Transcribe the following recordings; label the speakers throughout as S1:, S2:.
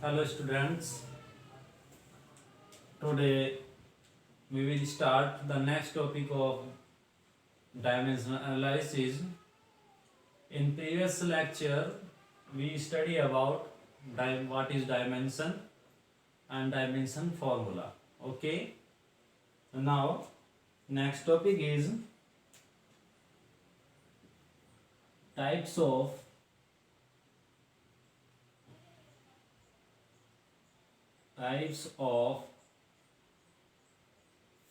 S1: Hello students, today we will start the next topic of dimensional analysis. In previous lecture we study about what is dimension and dimension formula. Okay, now next topic is types of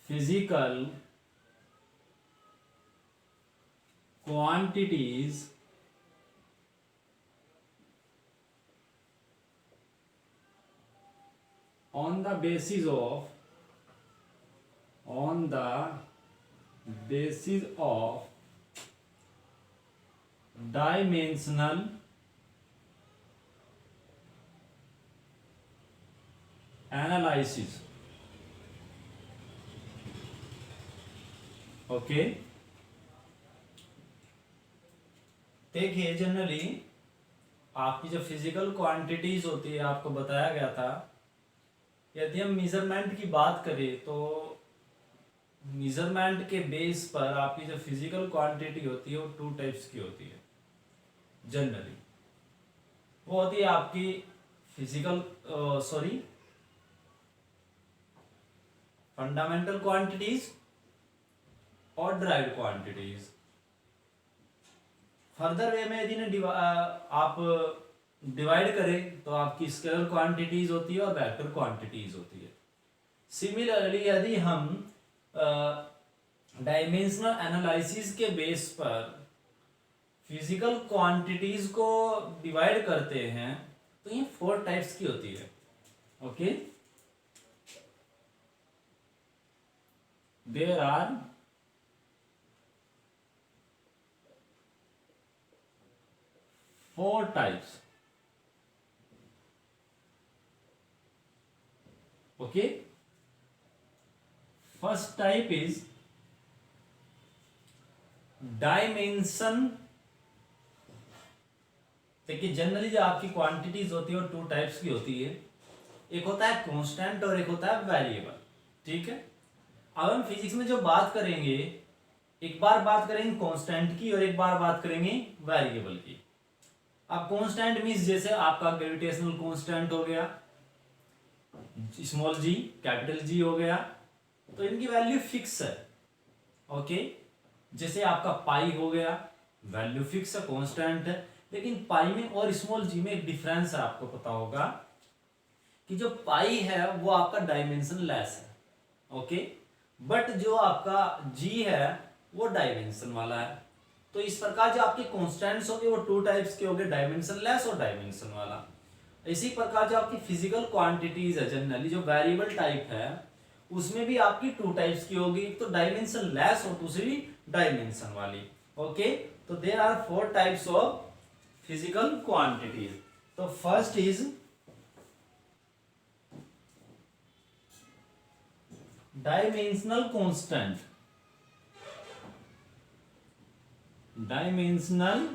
S1: physical quantities on the basis of dimensional analysis. Okay, देखिए generally आपकी जो physical quantities होती है आपको बताया गया था, यदि हम मेजरमेंट की बात करें तो मेजरमेंट के बेस पर आपकी जो फिजिकल क्वांटिटी होती है वो टू टाइप्स की होती है जनरली। वो होती है आपकी फिजिकल फंडामेंटल क्वांटिटीज और ड्राइव्ड क्वांटिटीज। फर्दर वे में यदि आप डिवाइड करें तो आपकी स्केलर क्वांटिटीज होती है और वेक्टर क्वांटिटीज होती है। सिमिलरली यदि हम डायमेंशनल एनालिसिस के बेस पर फिजिकल क्वांटिटीज को डिवाइड करते हैं तो ये 4 टाइप्स की होती है। Okay, there are 4 types. Okay, first type is dimension। देखिए जनरली जो आपकी क्वांटिटीज होती है वो 2 टाइप्स की होती है, एक होता है कांस्टेंट और एक होता है वेरिएबल। ठीक है, अब हम फिजिक्स में जो बात करेंगे, एक बार बात करेंगे कांस्टेंट की और एक बार बात करेंगे वेरिएबल की। अब कांस्टेंट मींस जैसे आपका ग्रेविटेशनल कांस्टेंट हो गया, स्मॉल जी, कैपिटल जी हो गया, तो इनकी वैल्यू फिक्स है। ओके, जैसे आपका पाई हो गया, वैल्यू फिक्स है, कांस्टेंट है। लेकिन पाई में और स्मॉल जी में एक डिफरेंस है, आपको पता होगा कि जो पाई है वो आपका डायमेंशन लेस है। ओके, बट जो आपका जी है वो डायमेंशन वाला है। तो इस प्रकार जो आपके कॉन्स्टेंट्स होंगे वो 2 टाइप्स के होंगे, डायमेंशन लेस और डायमेंशन वाला। इसी प्रकार जो आपकी फिजिकल क्वांटिटीज है जनरली जो वेरिएबल टाइप है उसमें भी आपकी 2 टाइप्स की होगी, एक तो डायमेंशन लेस और दूसरी डायमेंशन वाली। ओके, तो there are 4 types of physical quantities. तो first is dimensional constant. Dimensional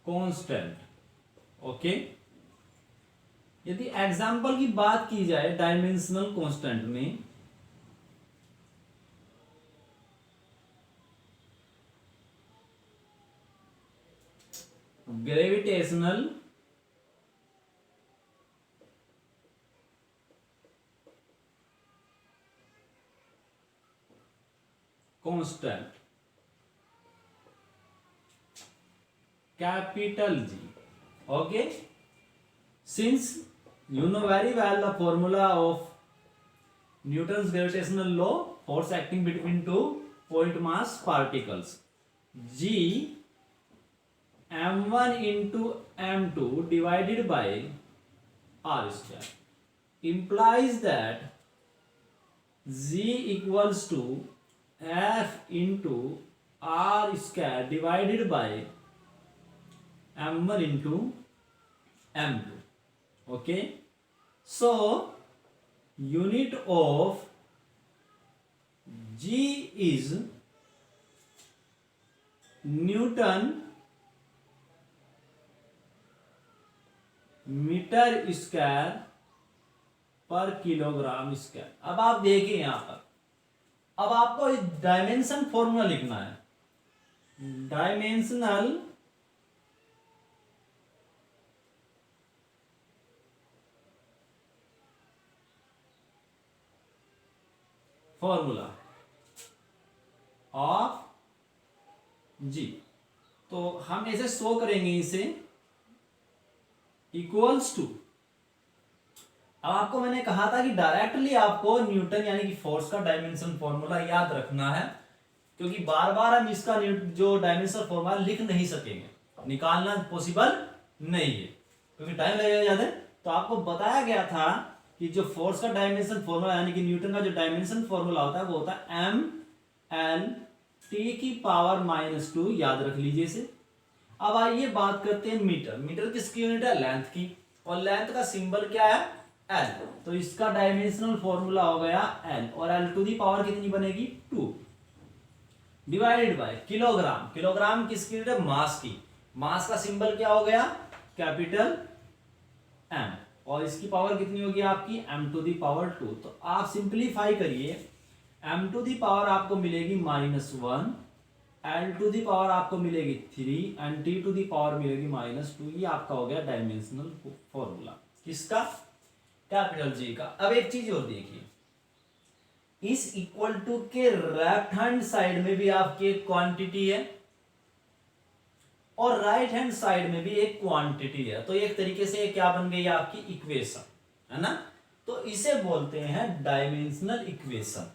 S1: constant. Okay, यदि एग्जांपल की बात की जाए डायमेंशनल कांस्टेंट में, gravitational constant capital G. Okay, since you know very well the formula of Newton's gravitational law, force acting between 2 point mass particles, G m1 into m2 divided by r square implies that G equals to F into r square divided by m1 into m2. Okay, so unit of G is newton metre square पर kilogram square. अब आप देखिए यहां पर, अब आपको इस dimension formula लिखना है। डायमेंशनल फॉर्मूला ऑफ जी। तो हम ऐसे शो करेंगे इसे इक्वल्स टू। अब आपको मैंने कहा था कि डायरेक्टली आपको न्यूटन यानी कि फोर्स का डायमेंशन फॉर्मूला याद रखना है, क्योंकि बार बार हम इसका जो डायमेंशन फॉर्मूला लिख नहीं सकेंगे, निकालना पॉसिबल नहीं है क्योंकि टाइम लगेगा ज्यादा। तो आपको बताया गया था कि जो फोर्स का डायमेंशन फॉर्मूला यानी कि न्यूटन का जो डायमेंशन फॉर्मूला होता है वो होता है एम एल टी की पावर -2, याद रख लीजिए इसे। अब आइए बात करते हैं मीटर। मीटर किसकी यूनिट है? लेंथ की, और लेंथ का सिंबल क्या है? एल। तो इसका डायमेंशनल फॉर्मूला हो गया एल, और एल टू दी पावर कितनी बनेगी? 2 डिवाइडेड बाय किलोग्राम। किलोग्राम किसकी यूनिट है? मास की। मास का सिंबल क्या हो गया? कैपिटल एम, और इसकी पावर कितनी होगी आपकी? m to the power 2। तो आप सिंप्लीफाई करिए, m टू दी पावर आपको मिलेगी -1, l टू दी पावर आपको मिलेगी 3 and t to the power मिलेगी -2। ये आपका हो गया डायमेंशनल फॉर्मूला किसका? कैपिटल जी का। अब एक चीज और देखिए, इस इक्वल टू के लेफ्ट हैंड साइड में भी आपकी एक क्वांटिटी है और राइट हैंड साइड में भी एक क्वांटिटी है। तो एक तरीके से ये क्या बन गई आपकी? इक्वेशन, है ना? तो इसे बोलते हैं डायमेंशनल इक्वेशन।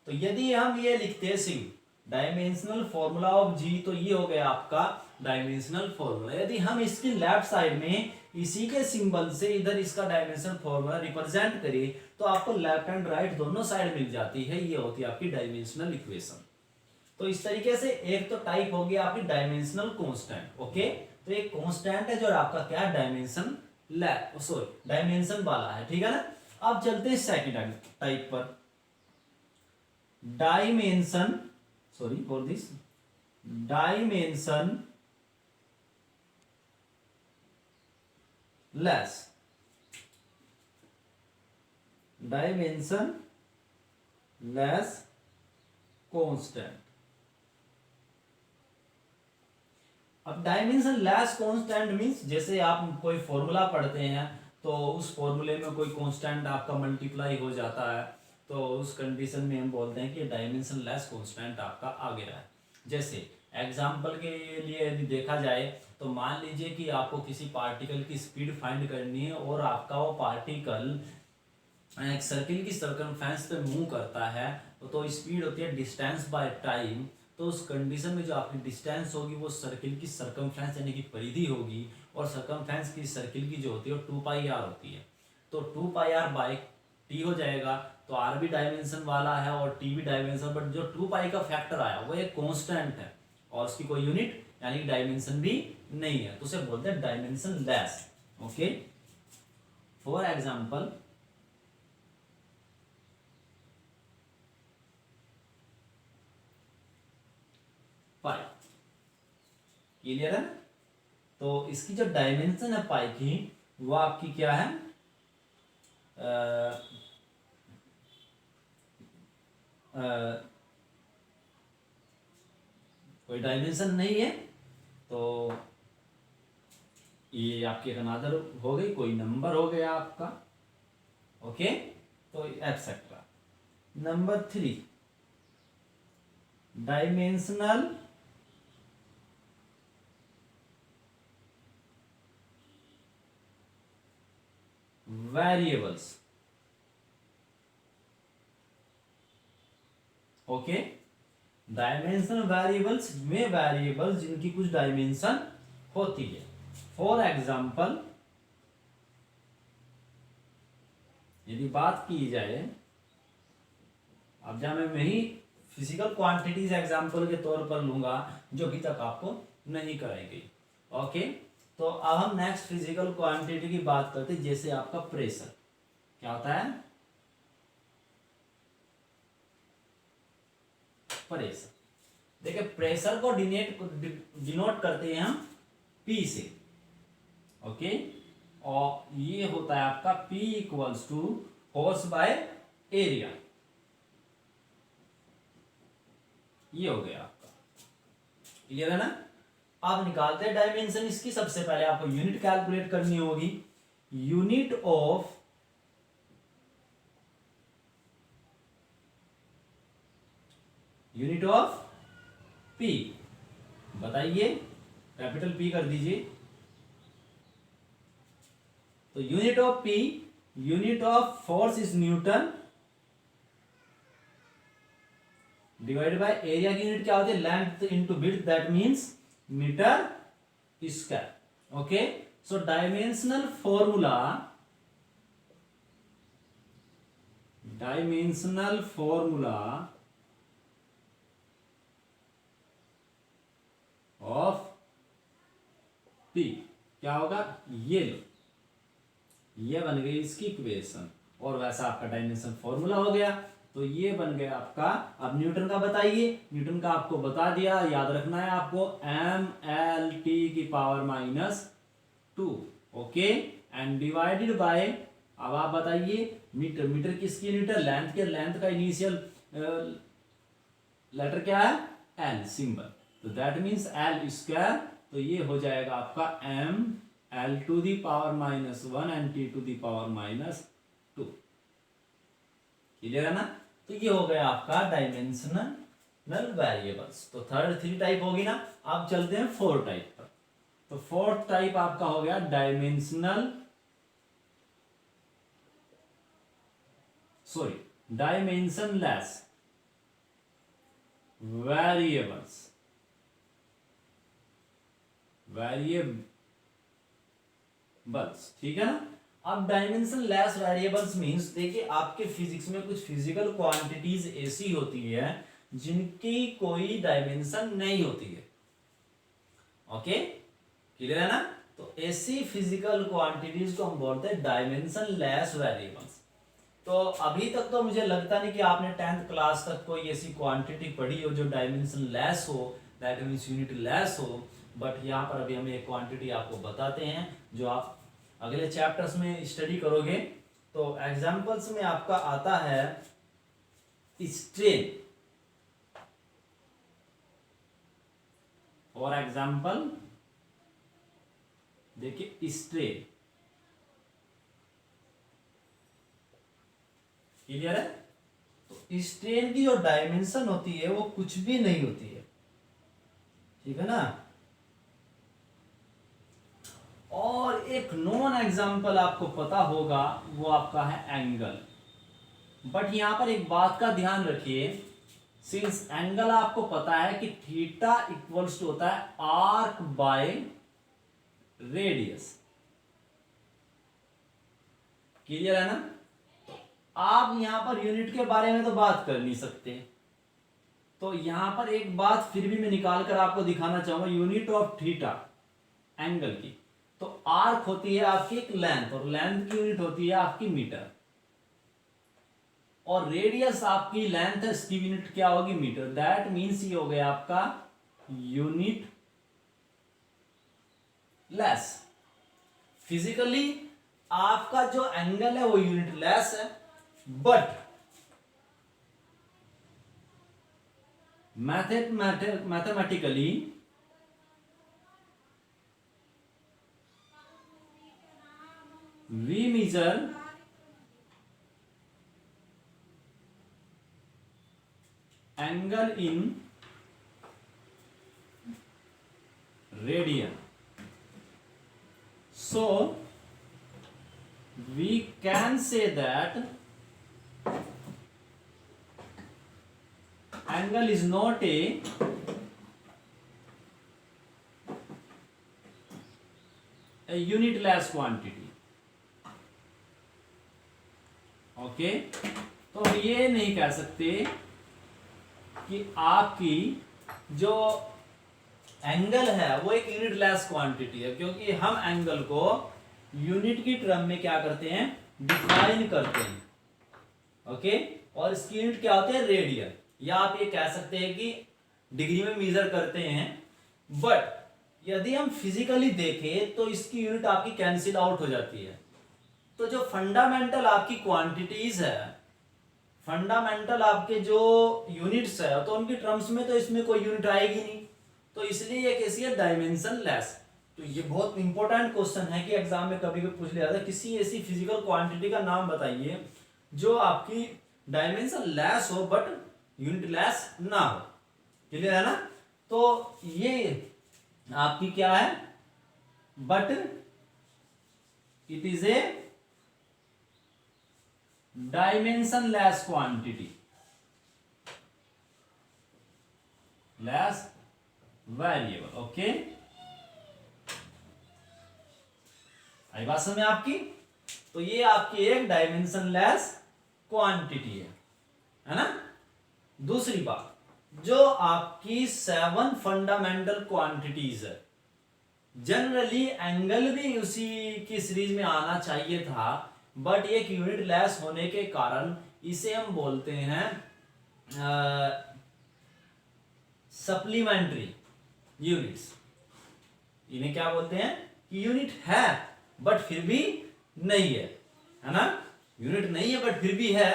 S1: तो यदि हम ये लिखते हैं सिंह डायमेंशनल फॉर्मूला ऑफ जी, तो ये हो गया आपका डायमेंशनल फॉर्मूला। यदि हम इसकी लेफ्ट साइड में इसी के सिंबल से इधर इसका डायमेंशनल फॉर्मूला रिप्रेजेंट करें तो आपको लेफ्ट एंड राइट दोनों साइड मिल जाती है। ये होती है आपकी डायमेंशनल इक्वेशन। तो इस तरीके से एक तो टाइप हो गया आपकी डायमेंशनल कांस्टेंट। ओके, तो एक कांस्टेंट है जो आपका क्या डायमेंशन सॉरी डायमेंशन वाला है, ठीक है ना? अब चलते हैं सेकंड टाइप पर। Dimension sorry for this dimension less constant. अब डायमेंशन लेस कांस्टेंट मींस जैसे आप कोई फॉर्मूला पढ़ते हैं तो उस फॉर्मूले में कोई कांस्टेंट आपका मल्टीप्लाई हो जाता है, तो उस कंडीशन में हम बोलते हैं कि डायमेंशन लेस कांस्टेंट आपका आ गया है। जैसे एग्जांपल के लिए यदि देखा जाए तो मान लीजिए कि आपको किसी पार्टिकल की स्पीड फाइंड करनी है और आपका वो पार्टिकल एक सर्किल की सर्कमफेरेंस पे मूव करता है, तो स्पीड होती है डिस्टेंस बाय टाइम। तो उस कंडीशन में जो आपकी डिस्टेंस होगी वो सर्किल की सर्कमफेरेंस यानी कि परिधि होगी, और सर्कमफेरेंस की सर्किल की जो होती है 2πr होती है। तो 2πr बाय टी हो जाएगा। तो आर भी डायमेंशन वाला है और टी भी डायमेंशन, बट जो 2π का फैक्टर आया वो एक कांस्टेंट है और उसकी कोई यूनिट यानी कि डायमेंशन भी नहीं है, तो उसे बोलते हैं dimension less. Okay, for example pi, clear है? तो इसकी जो डायमेंशन है पाई की वो आपकी क्या है? कोई डायमेंशन नहीं है, तो ये आपकी अनादर हो गई, कोई नंबर हो गया आपका। ओके, तो etcetera. Number 3 dimensional variables. Okay, dimensional variables में वेरिएबल्स जिनकी कुछ डायमेंशन होती है। फॉर एग्जाम्पल यदि बात की जाए, अब जहां मैं ही फिजिकल क्वांटिटीज एग्जाम्पल के तौर पर लूंगा जो अभी तक आपको नहीं कराई गई। ओके, तो अब हम नेक्स्ट फिजिकल क्वांटिटी की बात करते हैं, जैसे आपका प्रेशर। क्या होता है? प्रेशर। देखिए प्रेशर को डिनोट करते हैं हम P से, ओके। और ये होता है आपका P equals to force by area, ये हो गया आपका, क्लियर है ना। आप निकालते हैं डायमेंशन इसकी। सबसे पहले आपको यूनिट कैलकुलेट करनी होगी। यूनिट ऑफ P बताइए, कैपिटल P कर दीजिए। तो unit of P, unit of force is newton, divided by area की यूनिट क्या होती है, length into width, that means metre square, okay. So dimensional formula of P क्या होगा, ये लो, ये बन गई इसकी इक्वेशन, और वैसा आपका डायमेंशन फॉर्मूला हो गया। तो ये बन गया आपका। अब न्यूटन का बताइए, न्यूटन का आपको बता दिया, याद रखना है आपको, mLT⁻², okay, and divided by, अब आप बताइए मीटर, मीटर किसकी यूनिट है, लेंथ के, लेंथ का इनिशियल लेटर क्या है, L सिंबल, तो दैट मींस L स्क्वायर। तो ये हो जाएगा आपका mL⁻⁻1 एंड T⁻², क्लियर है ना। तो ये हो गया आपका डायमेंशनल वेरिएबल्स। तो थर्ड 3 टाइप होगी ना। अब चलते हैं 4 टाइप पर। तो फोर्थ टाइप आपका हो गया डायमेंशनलेस वेरिएबल्स, ठीक है ना। अब डायमेंशन लेस वेरिएबल्स मींस, देखिए आपके फिजिक्स में कुछ फिजिकल क्वांटिटीज ऐसी होती है जिनकी कोई डायमेंशन नहीं होती है, ओके, क्लियर है ना। तो ऐसी फिजिकल क्वांटिटीज को हम बोलते हैं डायमेंशन लेस वेरिएबल्स। तो अभी तक तो मुझे लगता नहीं कि आपने 10th क्लास तक कोई ऐसी क्वांटिटी पढ़ी हो जो डायमेंशन लेस हो, दैट मींस यूनिट लेस हो। बट यहाँ पर अभी हम एक क्वांटिटी आपको बताते हैं जो आप अगले चैप्टर्स में स्टडी करोगे। तो एग्जांपल्स में आपका आता है स्ट्रेन, फॉर एग्जांपल देखिए स्ट्रेन, क्लियर है। तो स्ट्रेन की जो डायमेंशन होती है वो कुछ भी नहीं होती है, ठीक है ना। और एक नॉन एग्जाम्पल आपको पता होगा, वो आपका है एंगल। बट यहां पर एक बात का ध्यान रखिए, सिंस एंगल आपको पता है कि थीटा इक्वल्स टू होता है आर्क बाय रेडियस, क्लियर है ना। तो आप यहां पर यूनिट के बारे में तो बात कर नहीं सकते, तो यहां पर एक बात फिर भी मैं निकाल कर आपको दिखाना चाहूंगा, यूनिट ऑफ थीटा एंगल की। तो आर्क होती है आपकी एक लेंथ, और लेंथ की यूनिट होती है आपकी मीटर, और रेडियस आपकी लेंथ है, इसकी यूनिट क्या होगी, मीटर। दैट मींस ये हो गया आपका यूनिट लेस। फिजिकली आपका जो एंगल है वो यूनिट लेस है, but mathematically we measure angle in radian, so we can say that angle is not a unitless quantity, okay. तो हम ये नहीं कह सकते कि आपकी जो एंगल है वो एक यूनिट लेस क्वांटिटी है, क्योंकि हम एंगल को यूनिट की टर्म में क्या करते हैं, डिफाइन करते हैं, ओके। और इसकी यूनिट क्या होती है, रेडियन। या आप ये कह सकते हैं कि डिग्री में मेजर करते हैं, बट यदि हम फिजिकली देखें तो इसकी यूनिट आपकी कैंसिल आउट हो जाती है। तो जो फंडामेंटल आपकी क्वांटिटीज है, फंडामेंटल आपके जो यूनिट्स है, तो उनकी टर्म्स में तो इसमें कोई यूनिट आएगी नहीं, तो इसलिए ये कैसी है, डायमेंशन लेस। तो ये बहुत इंपॉर्टेंट क्वेश्चन है कि एग्जाम में कभी भी पूछ लिया जाता है, किसी ऐसी फिजिकल क्वांटिटी का नाम बताइए जो आपकी डायमेंशन लेस हो बट यूनिट लेस ना हो। क्लियर है ना? तो ये आपकी क्या है, but it is a dimensionless quantity, less variable. Okay, आई बात समझ में आपकी? तो ये आपकी एक डायमेंशन लेस क्वांटिटी है ना? दूसरी बात, जो आपकी 7 फंडामेंटल क्वांटिटीज है, जनरली एंगल भी उसी की सीरीज में आना चाहिए था, बट एक यूनिट लेस होने के कारण इसे हम बोलते हैं सप्लीमेंट्री यूनिट्स। इन्हें क्या बोलते हैं कि यूनिट है बट फिर भी नहीं है ना? यूनिट नहीं है बट फिर भी है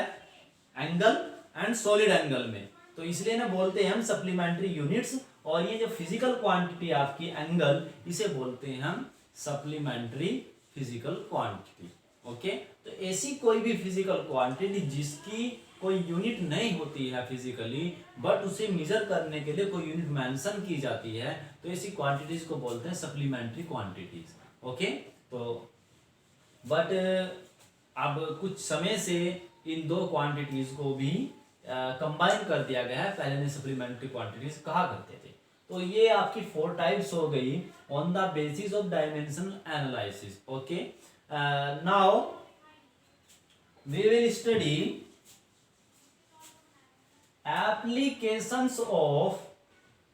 S1: एंगल एंड सॉलिड एंगल में, तो इसलिए ना बोलते हैं हम सप्लीमेंट्री यूनिट्स। और ये जो फिजिकल क्वांटिटी आपकी एंगल, इसे बोलते हैं हम सप्लीमेंट्री फिजिकल क्वांटिटी। ओके, तो ऐसी कोई भी फिजिकल क्वांटिटी जिसकी कोई यूनिट नहीं होती है फिजिकली, बट उसे मेजर करने के लिए कोई यूनिट मेंशन की जाती है, तो ऐसी क्वांटिटीज को बोलते हैं सप्लीमेंट्री क्वांटिटीज। ओके, तो बट अब कुछ समय से इन दो क्वांटिटीज को भी कंबाइन कर दिया गया है, पहले ने सप्लीमेंट्री क्वांटिटीज कहा करते थे। तो ये आपकी 4 टाइप्स हो गई on the basis of dimensional analysis. Okay, now we will study applications of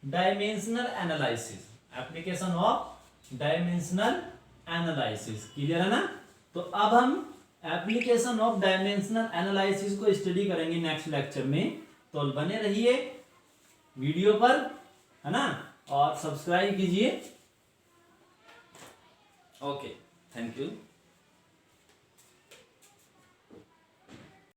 S1: dimensional analysis, application of dimensional analysis. Clear है ना? तो अब हम एप्लीकेशन ऑफ डायमेंशनल एनालिसिस को स्टडी करेंगे नेक्स्ट लेक्चर में, तो बने रहिए वीडियो पर, है ना? और सब्सक्राइब कीजिए। Okay, thank you.